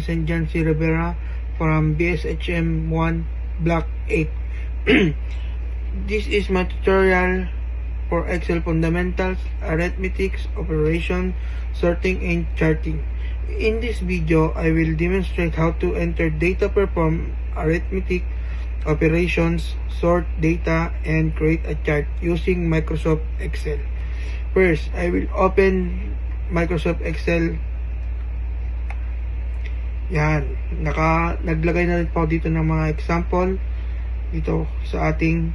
Vincent John C. Rivera from BSHM 1 Block 8. This is my tutorial for Excel fundamentals, arithmetics, operation, sorting, and charting. In this video, I will demonstrate how to enter data, perform arithmetic operations, sort data, and create a chart using Microsoft Excel. First, I will open Microsoft Excel. Yan, naglagay na rin po dito ng mga example dito sa ating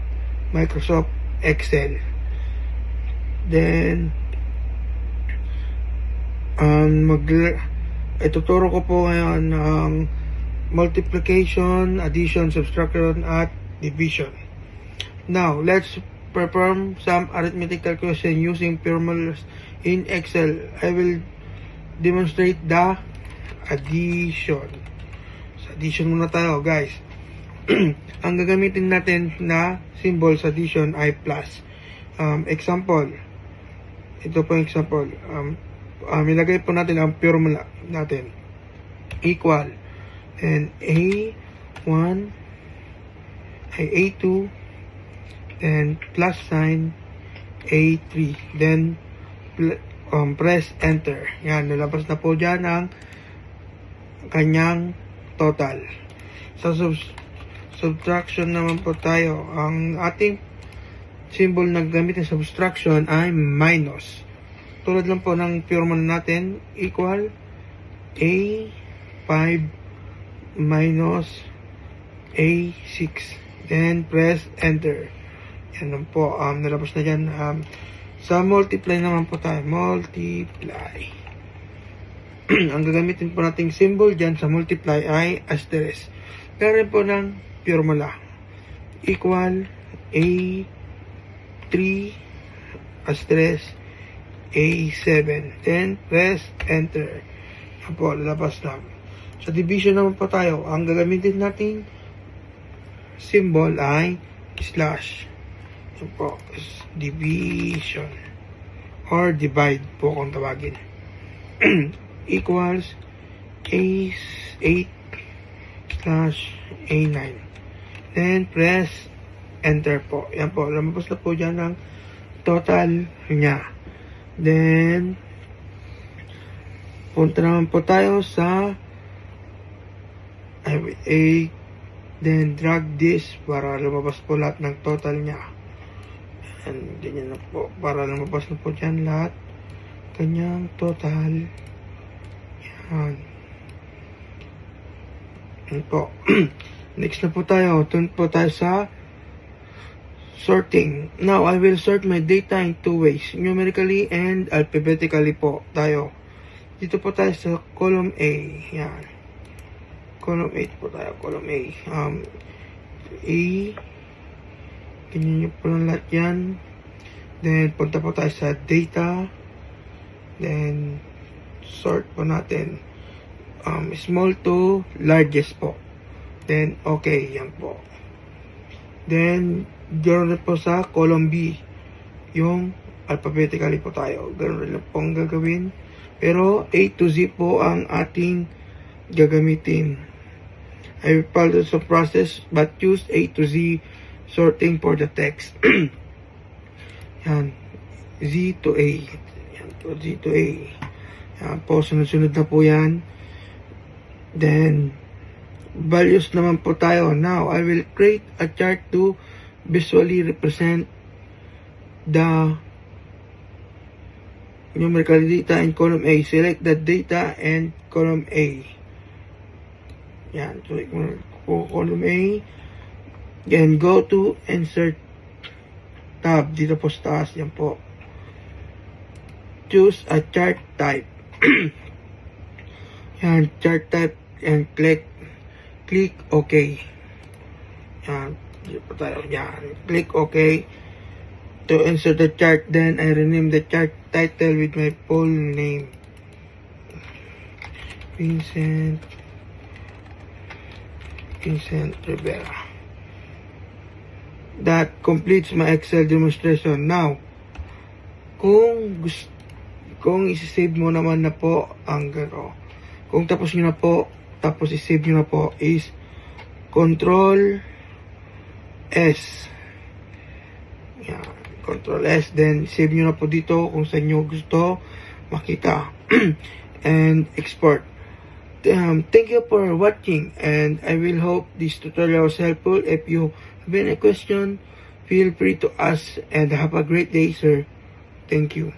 Microsoft Excel. Then ituturo ko po ngayon ng multiplication, addition, subtraction, at division. Now, let's perform some arithmetic calculation using formulas in Excel. I will demonstrate the addition. Sa addition muna tayo, guys. Ang gagamitin natin na symbol sa addition ay plus. Example. Ito po yung example. Ilagay po natin ang formula natin. Equal. And A1 ay A2. Then plus sign A3. Then press enter. Yan, nalabas na po dyan ang kanyang total. Sa subtraction naman po tayo. Ang ating symbol na gamitin sa subtraction ay minus. Tulad lang po ng formula natin, equal A5 minus A6. Then press enter. Yan lang po, nalabas na dyan. Sa multiply naman po tayo, multiply. Ang gagamitin po nating symbol dyan sa multiply ay asterisk. Kaya po ng formula, equal A3 asterisk A7. Then press enter. Yan po, lalabas na. Sa division naman po tayo, ang gagamitin nating symbol ay slash. Yan po, division or divide po kung tawagin. Equals A8 slash A9. Then press enter po. Yan po, lumabas na po dyan ng total niya. Then punta naman po tayo sa then drag this para lumabas po lahat ng total niya. And ganyan na po, para lumabas na po dyan lahat kanyang total. Yan. Yan po. Next na po tayo. Turn po tayo sa sorting. Now, I will sort my data in two ways. Numerically and alphabetically po tayo. Dito po tayo sa column A. Yan. Column 8 po tayo. Column A. Ganyan nyo po lang lahat yan. Then, punta po tayo sa data. Then, sort po natin. Small to largest po. Then, okay. Yan po. Then, ganoon po sa column B. Yung alphabetically po tayo. Ganoon rin po ang gagawin. Pero, A to Z po ang ating gagamitin. I will follow the process but use A to Z sorting for the text. Yan. Z to A. Yan po, Z to A. Yan po, sunod-sunod na po yan. Then, values naman po tayo. Now, I will create a chart to visually represent the numerical data in column A. Select the data and column A. Yan. Select po column A. Then, go to insert tab. Dito po sa taas. Yan po. Choose a chart type. Yan. Chart type. And click OK. Yan. Dito po tayo. Yan. Click OK. To insert the chart, then I rename the chart title with my full name. Vincent Rivera. That completes my Excel demonstration. Now, kung isi-save mo naman na po ang gano, kung tapos nyo na po tapos i-save nyo na po is Control S. Yan, Control S, then save nyo na po dito kung saan nyo gusto makita. And export. Thank you for watching, and I will hope this tutorial was helpful. If you have any question, feel free to ask, and have a great day, sir. Thank you.